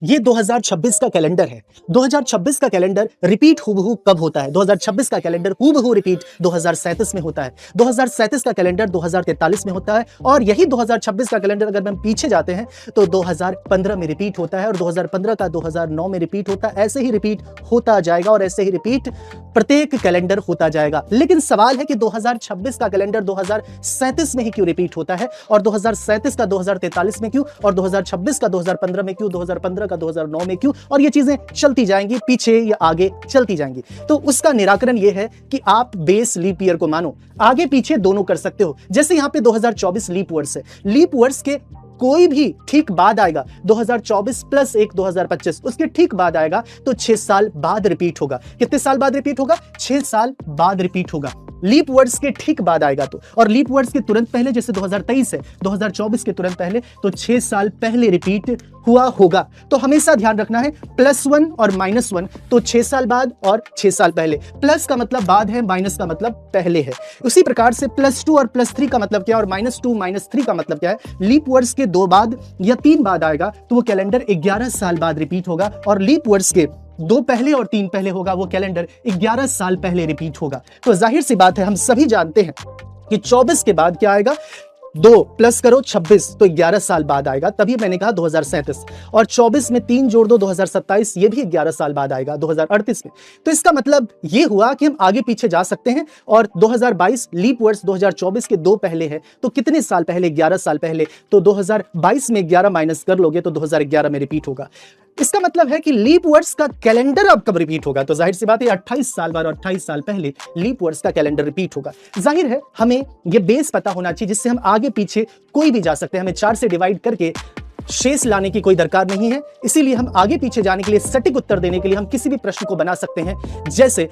ये 2026 का कैलेंडर है। 2026 का कैलेंडर रिपीट हूबहू कब होता है? 2026 का कैलेंडर हूबहू रिपीट 2037 में होता है। 2037 का कैलेंडर 2043 में होता है और यही 2026 का कैलेंडर अगर हम पीछे जाते हैं तो 2015 में रिपीट होता है और 2015 का 2009 में रिपीट होता है। ऐसे ही रिपीट होता जाएगा और ऐसे ही रिपीट प्रत्येक कैलेंडर होता जाएगा। लेकिन सवाल है कि 2026 का कैलेंडर 2037 में ही क्यों रिपीट होता है और 2037 का 2043 में क्यों और 2026 का 2015 में क्यों, 2015 का 2009 में क्यों, और ये चीजें चलती जाएंगी, पीछे या आगे चलती जाएंगी। तो उसका निराकरण ये है कि आप बेस लीप ईयर को मानो, आगे पीछे दोनों कर सकते हो। जैसे यहां पे 2024 लीप वर्ष है, लीप वर्ष के कोई भी ठीक बाद आएगा 2024 प्लस 1 2025, उसके ठीक बाद आएगा तो 6 साल बाद रिपीट होगा। कितने साल बाद रिपीट होगा? 6 साल बाद रिपीट होगा। लीप वर्ड्स के ठीक बाद आएगा तो, और लीप वर्ड्स के तुरंत पहले जैसे 2023 है, 2024 के तुरंत पहले तो 6 साल पहले रिपीट हुआ होगा। तो हमेशा ध्यान रखना है +1 और -1 तो 6 साल बाद और 6 साल पहले। प्लस का मतलब बाद है, माइनस का मतलब पहले है। उसी प्रकार से +2 और +3 का मतलब क्या है और -2 -3 का मतलब क्या है? लीप वर्ड्स के 2 बाद या 3 बाद आएगा तो वो कैलेंडर 11 साल बाद रिपीट होगा, और लीप वर्ड्स के 2 पहले और 3 पहले होगा वो कैलेंडर 11 साल पहले रिपीट होगा। तो जाहिर सी बात है, हम सभी जानते हैं कि 24 के बाद क्या आएगा? 2 प्लस करो 26 तो 11 साल बाद आएगा, तभी मैंने कहा 2037, और 24 में 3 जोड़ दो 2027, ये भी 11 साल बाद आएगा 2038 में। तो इसका मतलब ये हुआ कि हम आगे पीछे जा सकते हैं, और 2022 लीप वर्ष 2024 के 2 पहले है तो कितने साल पहले? 11 साल पहले। तो 2022 में 11 माइनस कर लोगे तो 2011 में रिपीट होगा। इसका मतलब है कि लीप वर्ष का कैलेंडर अब कब रिपीट होगा? तो जाहिर सी बात है 28 साल बाद और 28 साल पहले लीप वर्ष का कैलेंडर रिपीट होगा। जाहिर है हमें यह बेस पता होना चाहिए जिससे हम आगे पीछे कोई भी जा सकते हैं। हमें 4 से डिवाइड करके शेष लाने की कोई दरकार नहीं है। इसीलिए हम आगे पीछे जाने के लिए, सटीक उत्तर देने के लिए हम किसी भी प्रश्न को बना सकते हैं। जैसे